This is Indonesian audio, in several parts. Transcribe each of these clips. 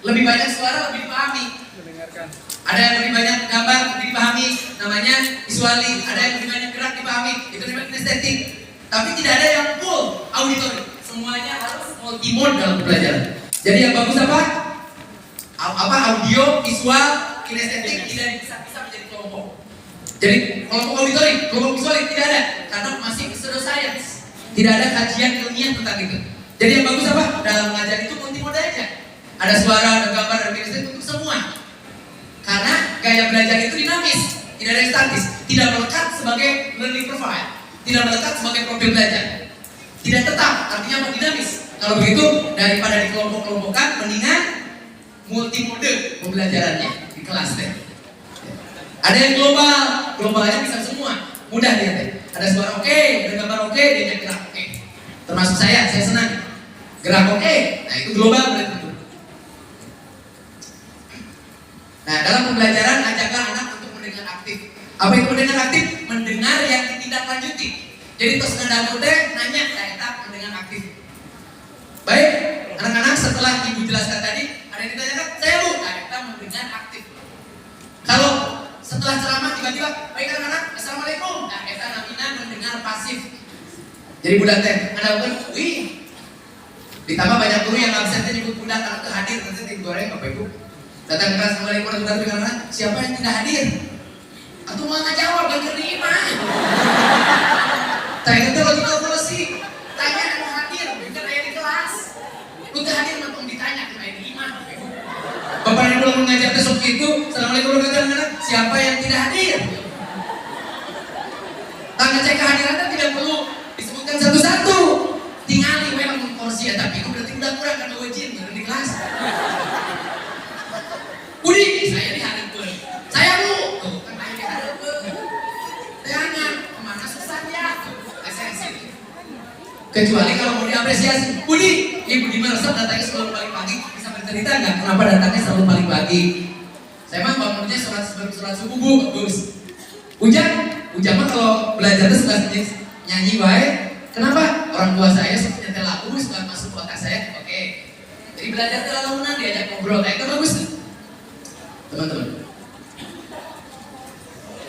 Lebih banyak suara lebih dipahami. Ada yang lebih banyak gambar lebih dipahami, namanya visuali. Ada yang lebih banyak gerak dipahami, itu namanya kinestetik. Tapi tidak ada yang full auditory. Semuanya harus multimode dalam pelajaran. Jadi yang bagus apa? Audio, visual, kinestetik tidak bisa menjadi kelompok. Jadi kelompok auditory, kelompok visual tidak ada karena masih pseudoscience. Tidak ada kajian ilmiah tentang itu. Jadi yang bagus apa? Dalam mengajar itu multimode aja. Ada suara, ada gambar, ada kinestetik untuk semua. Karena gaya belajar itu dinamis, tidak ada yang statis, tidak melekat sebagai learning profile, tidak melekat sebagai profil belajar. Tidak tetap, artinya apa? Dinamis. Kalau begitu daripada dikelompok-kelompokkan, mendingan multimode pembelajarannya di kelas deh. Ada yang global, globalnya bisa semua, mudah lihat deh. Ada suara oke, ada gambar oke, dia gerak oke. Termasuk saya senang gerak oke. Nah itu global berarti. Nah dalam pembelajaran ajaklah anak untuk mendengar aktif. Apa itu mendengar aktif? Mendengar yang ditindaklanjuti. Jadi terus nanda teh nanya, kita mendengar aktif. Baik, anak-anak setelah ibu jelaskan tadi, ada yang ditanyakan, saya bu, kita mendengar aktif. Kalau setelah ceramah tiba-tiba, baik anak-anak, assalamualaikum. Nah, kita namanya mendengar pasif. Jadi budak teh, ada bukan, wih. Ditambah banyak guru yang absennya nyebut budak karena itu hadir, nanti digoreng bapak ibu. Datang ke kelas, assalamualaikum warahmatullahi wabarakatuh. Siapa yang tidak hadir? Atau mau nggak jawab, gak terima. Tanya itu logical policy. Tanya yang hadir, bukan ayah di kelas. Lu gak hadir, nanti ditanya ke ayah di imam. Bapak yang belum mengajar besok itu, assalamualaikum warahmatullahi wabarakatuh. Siapa yang tidak hadir? Tangga cek kehadiran tidak perlu disebutkan satu-satu. Tinggali memang porsi ya, tapi itu berarti udah kurang karena wajib di kelas. Budi, saya diharapkan. Saya bu, kan ayah diharapkan. Jangan, kemana susahnya? Esensi. Kecuali kalau mau diapresiasi. Budi, Budi meresap datangnya selalu paling pagi. Bisa bercerita nggak kenapa datangnya selalu paling pagi? Saya mah bangunnya sholat subuh bu, bagus. Ujang mah kalau belajar tuh suka nyanyi baik. Kenapa? Orang tua saya suka nyetel lagu, suka masuk ke otak saya. Oke. Jadi belajar tuh lalu diajak ngobrol kayak itu bagus nih. Teman-teman.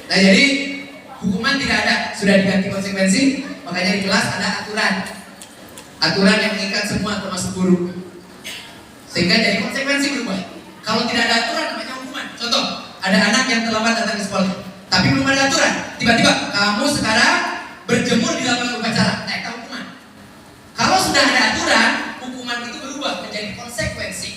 Nah jadi hukuman tidak ada, sudah diganti konsekuensi. Makanya di kelas ada aturan yang mengikat semua termasuk guru, sehingga jadi konsekuensi berubah. Kalau tidak ada aturan namanya hukuman. Contoh, ada anak yang terlambat datang ke sekolah, tapi belum ada aturan. Tiba-tiba kamu sekarang berjemur di lapangan upacara, nah itu hukuman. Kalau sudah ada aturan, hukuman itu berubah menjadi konsekuensi.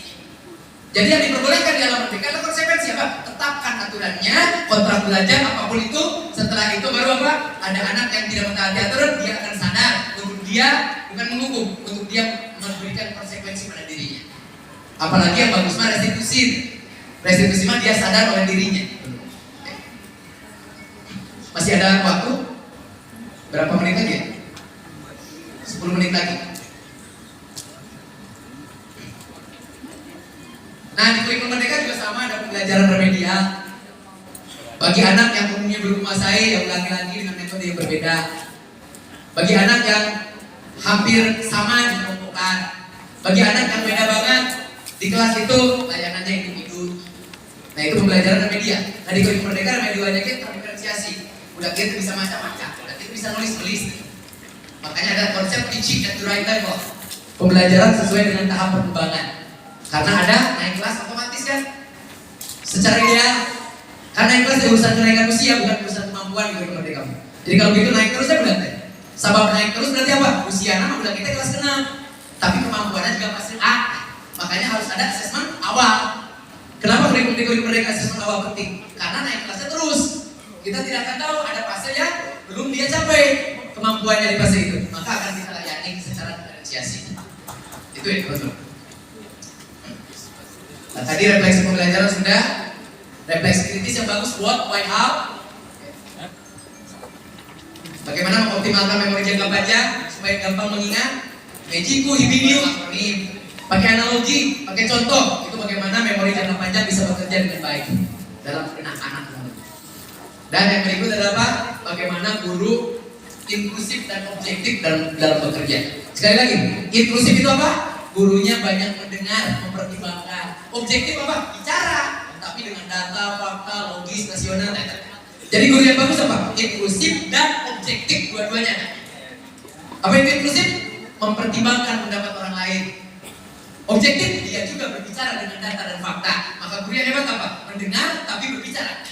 Jadi yang diperbolehkan di dalam merdeka adalah konsekuensi apa? Tetapkan aturannya, kontrak belajar apapun itu. Setelah itu baru apa? Ada anak yang tidak mentaati aturan, dia akan sadar untuk dia bukan menghukum, untuk dia memberikan konsekuensi pada dirinya. Apalagi yang bagus mah restitusi. Restitusi mah dia sadar oleh dirinya. Masih ada waktu? Berapa menit lagi ya? 10 menit lagi. Nah di kurikulum merdeka juga sama, ada pembelajaran remedial bagi anak yang umumnya belum menguasai, yang laki-laki dengan metode yang berbeda. Bagi anak yang hampir sama dikelompokkan. Bagi anak yang beda banget di kelas itu layanannya individu. Nah itu pembelajaran remedial. Nah di kurikulum merdeka remedialnya kita terdiferensiasi. Udah kita bisa macam-macam, udah kita bisa nulis-nulis. Makanya ada konsep teaching at the right level. Pembelajaran sesuai dengan tahap perkembangan. Karena ada naik kelas otomatis kan, secara ideal. Karena naik kelas itu urusan kenaikan usia, bukan urusan kemampuan gitu menurut kamu. Jadi kalau gitu naik terus ya berarti. Sabab naik terus berarti apa? Usia nama udah kita kelas 6, tapi kemampuannya juga pasti A. Makanya harus ada asesmen awal. Kenapa kurikulum merdeka asesmen awal penting? Karena naik kelasnya terus. Kita tidak akan tahu ada fase yang belum dia capai kemampuannya di fase itu. Maka akan kita layani secara diferensiasi. Itu ya betul. Nah, tadi refleksi pembelajaran sudah, refleksi kritis yang bagus, what, why, how. Bagaimana mengoptimalkan memori jangka panjang supaya gampang mengingat. Mejiku, hibidiu, akronim. Pakai analogi, pakai contoh, itu bagaimana memori jangka panjang bisa bekerja dengan baik dalam benak anak. Dan yang berikut adalah apa? Bagaimana guru inklusif dan objektif dalam bekerja. Sekali lagi, inklusif itu apa? Gurunya banyak mendengar, mempertimbangkan. Objektif apa? Bicara, tapi dengan data, fakta, logis, nasional. Jadi guru yang bagus apa? Inklusif dan objektif dua-duanya. Apa itu inklusif? Mempertimbangkan pendapat orang lain. Objektif, dia juga berbicara dengan data dan fakta. Maka guru yang hebat apa? Mendengar tapi berbicara.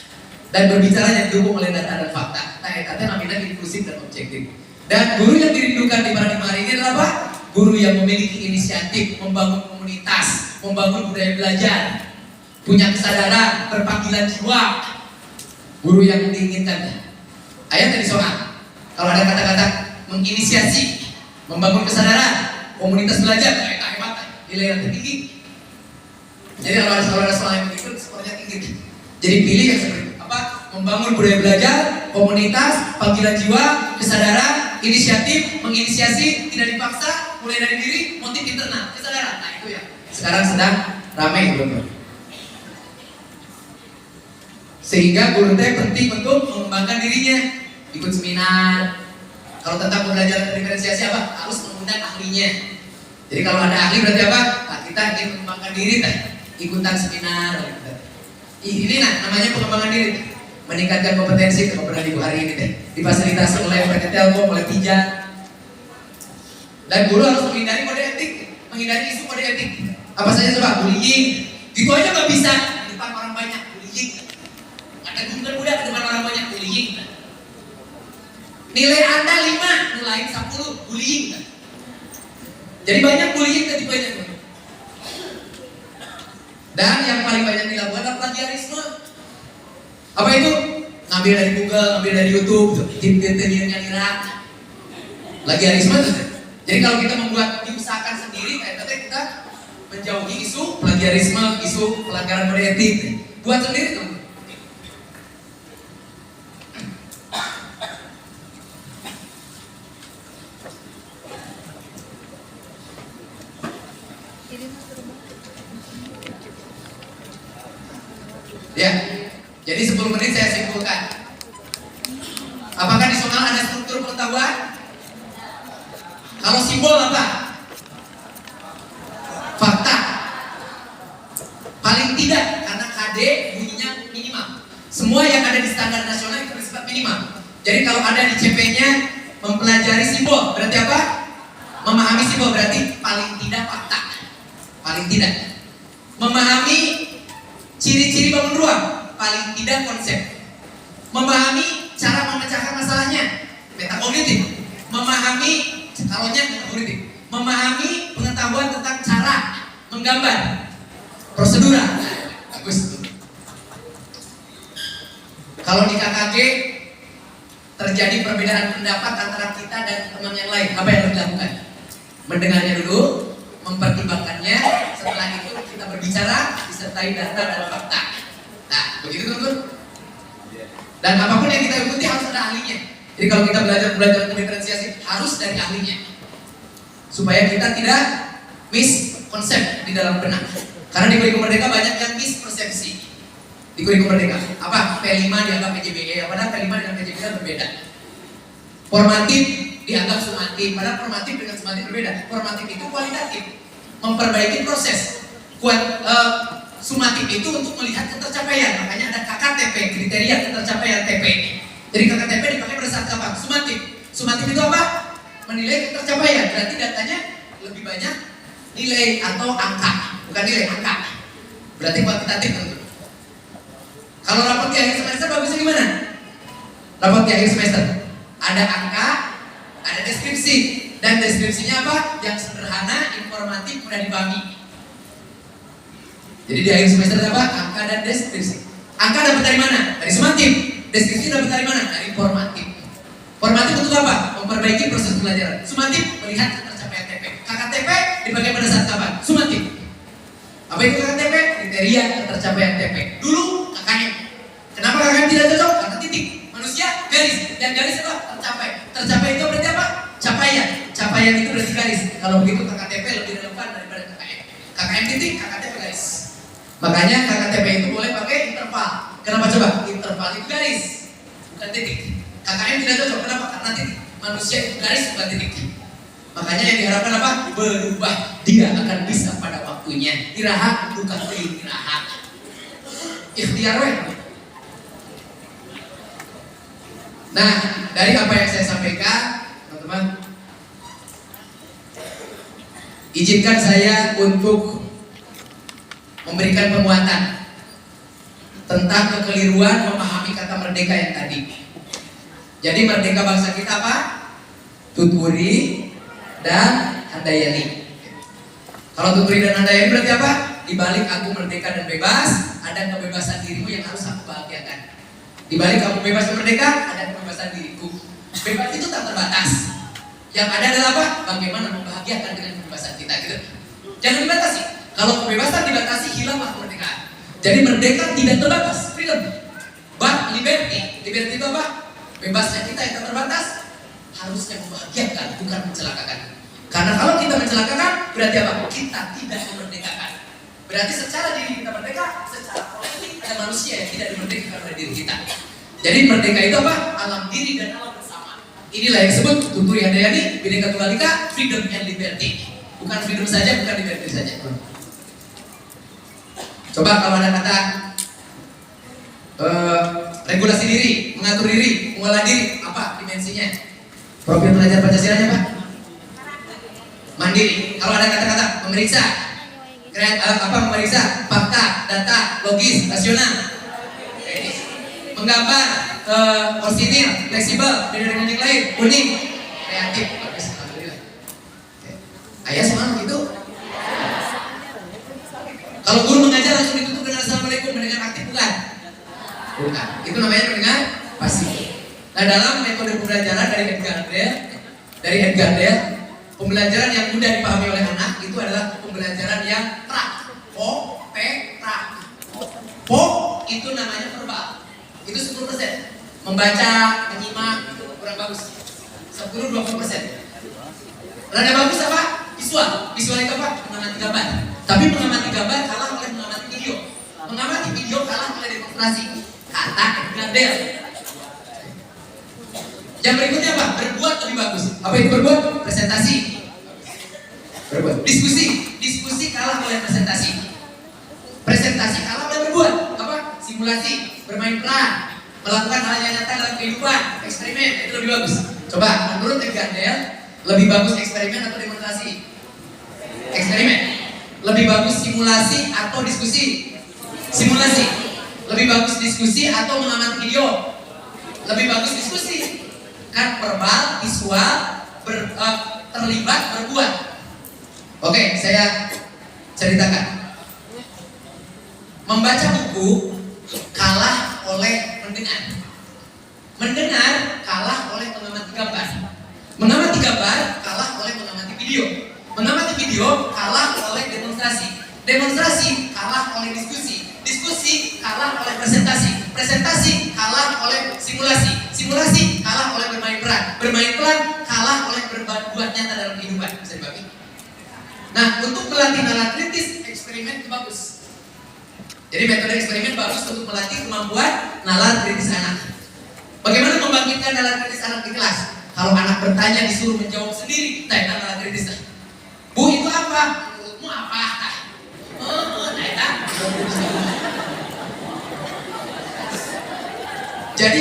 Dan berbicaranya didukung oleh data dan fakta. Nah, itu namanya inklusif dan objektif. Dan guru yang dirindukan di paradigma hari ini adalah apa? Guru yang memiliki inisiatif, membangun komunitas, membangun budaya belajar, punya kesadaran, berpanggilan jiwa. Guru yang diinginkan. Ayat tadi soal. Kalau ada kata-kata menginisiasi, membangun kesadaran, komunitas belajar, itu hebat, nilai yang tertinggi. Jadi kalau ada soal yang begitu, skornya tinggi. Jadi pilih yang seperti apa? Membangun budaya belajar, komunitas, panggilan jiwa, kesadaran, inisiatif, menginisiasi, tidak dipaksa, mulai dari diri, motif internal, kesadaran. Nah itu ya. Sekarang sedang ramai teman-teman. Sehingga guru teh penting untuk mengembangkan dirinya, ikut seminar. Kalau tentang pembelajaran diferensiasi apa? Harus mengundang ahlinya. Jadi kalau ada ahli berarti apa? Nah, kita ingin mengembangkan diri teh, ikutan seminar. Ini namanya pengembangan diri. Meningkatkan kompetensi kemudian ibu hari ini teh. Difasilitasi oleh PT Telkom, oleh Pijat. Dan guru harus menghindari kode etik, menghindari isu kode etik. Apa saja coba? Bullying. Gitu aja nggak bisa. Di depan orang banyak bullying. Ada guru muda di depan orang banyak bullying. Nilai Anda 5, nilai 10, bullying. Jadi banyak bullying tadi banyak. Dan yang paling banyak dilakukan adalah plagiarisme. Apa itu? Ngambil dari Google, ngambil dari YouTube, tim-timnya nira. Plagiarisme itu. Jadi kalau kita membuat diusahakan sendiri, kayak tadi kita menjauhi isu plagiarisme, isu pelanggaran kode etik. Buat sendiri tuh. Ya, jadi 10 menit saya simpulkan. Apakah di Sonal ada struktur pengetahuan? Kalau simbol apa? Fakta. Paling tidak, karena KD bunyinya minimal. Semua yang ada di standar nasional itu bersifat minimal. Jadi kalau ada di CP-nya mempelajari simbol, berarti apa? Memahami simbol berarti paling tidak fakta. Paling tidak. Memahami ciri-ciri bangun ruang, paling tidak konsep. Memahami cara memecahkan masalahnya, metakognitif. Memahami calonnya metakognitif. Memahami pengetahuan tentang cara menggambar, prosedural. Bagus. Kalau di KKG terjadi perbedaan pendapat antara kita dan teman yang lain, apa yang harus dilakukan? Mendengarnya dulu, mempertimbangkannya, setelah itu kita berbicara disertai data dan fakta. Nah, begitu teman-teman. Dan apapun yang kita ikuti harus ada ahlinya. Jadi kalau kita belajar diferensiasi harus dari ahlinya, supaya kita tidak miss konsep di dalam benak. Karena di kurikulum merdeka banyak yang mispersepsi. Di kurikulum merdeka, apa? P5 dianggap PJBE, padahal P5 dengan PJBE berbeda. Formatif dianggap sumatif, padahal formatif dengan sumatif berbeda. Formatif itu kualitatif, memperbaiki proses. Sumatif itu untuk melihat ketercapaian, makanya ada KKTP, kriteria ketercapaian TP. Jadi KKTP dipakai berdasarkan apa? Sumatif itu apa? Menilai ketercapaian, berarti datanya lebih banyak nilai atau angka, bukan nilai, angka. Berarti kuantitatif tentu. Kalau rapot di akhir semester bagusnya gimana? Rapot di akhir semester ada angka, ada deskripsi, dan deskripsinya apa? Yang sederhana, informatif, mudah dipahami. Jadi di akhir semester ada apa? Angka dan deskripsi. Angka dapat dari mana? Dari sumatif. Deskripsi dapat dari mana? Dari formatif. Formatif untuk apa? Memperbaiki proses pembelajaran. Sumatif melihat ketercapaian TP. KKTP dipakai pada saat kapan? Sumatif. Apa itu KKTP? Kriteria ketercapaian TP. Dulu KKM. Kenapa KKM tidak cocok? Karena titik. Manusia garis. Dan garis apa? Tercapai. Tercapai itu berarti apa? Capaian. Capaian itu berarti garis. Kalau begitu KKTP lebih relevan daripada KKM. KKM titik, KKTP garis. Makanya KKTP itu boleh pakai interval. Kenapa coba? Interval itu garis, bukan titik. KKM tidak cocok. Kenapa? Karena titik. Manusia itu garis, bukan titik. Makanya yang diharapkan apa? Berubah. Dia akan bisa pada waktu waktunya iraha bukan beli iraha ikhtiar weh. Nah, dari apa yang saya sampaikan, teman-teman, izinkan saya untuk memberikan penguatan tentang kekeliruan memahami kata merdeka yang tadi. Jadi merdeka bangsa kita apa? Tuturi dan handayani. Kalau tuturi dan handayani berarti apa? Di balik aku merdeka dan bebas, ada kebebasan dirimu yang harus aku bahagiakan. Di balik aku bebas dan merdeka, ada kebebasan diriku. Bebas itu tak terbatas. Yang ada adalah apa? Bagaimana membahagiakan dengan kebebasan kita, gitu. Jangan dibatasi. Kalau kebebasan dibatasi, hilanglah kemerdekaan. Jadi merdeka tidak terbatas, freedom. But liberty, liberty itu apa? Bebasnya kita yang tak terbatas, harusnya membahagiakan, bukan mencelakakan. Karena kalau kita mencelakakan, berarti apa? Kita tidak memerdekakan. Berarti secara diri kita merdeka, secara politik ada manusia yang tidak dimerdekakan oleh diri kita. Jadi merdeka itu apa? Alam diri dan alam bersama. Inilah yang disebut Tuturi Handayani, Bhinneka Tunggal Ika, freedom and liberty. Bukan freedom saja, bukan liberty saja. Coba kalau ada kata regulasi diri, mengatur diri, mengolah diri, apa dimensinya? Profil pelajar Pancasilanya Pak? Mandiri. Kalau ada kata-kata memeriksa, memeriksa fakta, data, logis, rasional, menggambar, orisinil, fleksibel, beda dengan yang lain, unik, kreatif. Alhamdulillah. Ayah semangat gitu. Kalau guru mengajar langsung ditutup dengan assalamualaikum, mendengar aktif bukan? Bukan. Itu namanya mendengar pasif. Nah, dalam metode pembelajaran dari Edgar Dale, pembelajaran yang mudah dipahami oleh anak itu adalah pembelajaran yang prak. Po itu namanya verbal. Itu 10%. Membaca, menyimak itu kurang bagus. 10-20%. Rada bagus apa? Visual. Visual itu apa? Mengamati gambar. Tapi mengamati gambar kalah oleh mengamati video. Mengamati video kalah oleh demonstrasi. Kata Edgar Dale. Yang berikutnya apa? Berbuat lebih bagus. Apa itu berbuat? Presentasi. Berbuat. Diskusi kalah oleh presentasi. Presentasi kalah oleh berbuat. Apa? Simulasi, bermain peran, melakukan hal yang nyata dalam kehidupan, eksperimen, itu lebih bagus. Coba, menurut Edgar Dale, lebih bagus eksperimen atau demonstrasi? Eksperimen. Lebih bagus simulasi atau diskusi? Simulasi. Lebih bagus diskusi atau mengamati video? Lebih bagus diskusi. Kan verbal, visual, terlibat, berbuat. Oke, saya ceritakan. Membaca buku kalah oleh mendengar. Mendengar kalah oleh mengamati gambar. Mengamati gambar kalah oleh mengamati video. Mengamati video kalah oleh demonstrasi. Demonstrasi kalah oleh diskusi. Diskusi kalah oleh presentasi. Presentasi kalah oleh simulasi. Simulasi kalah oleh bermain peran. Bermain peran kalah oleh berbuat nyata dalam kehidupan. Bisa dibagi. Nah, untuk melatih nalar kritis, eksperimen itu bagus. Jadi metode eksperimen bagus untuk melatih kemampuan nalar kritis anak. Bagaimana membangkitkan nalar kritis anak di kelas? Kalau anak bertanya disuruh menjawab sendiri, tanya nalar kritis. Bu, itu apa? Menurutmu apa? Oh, nah,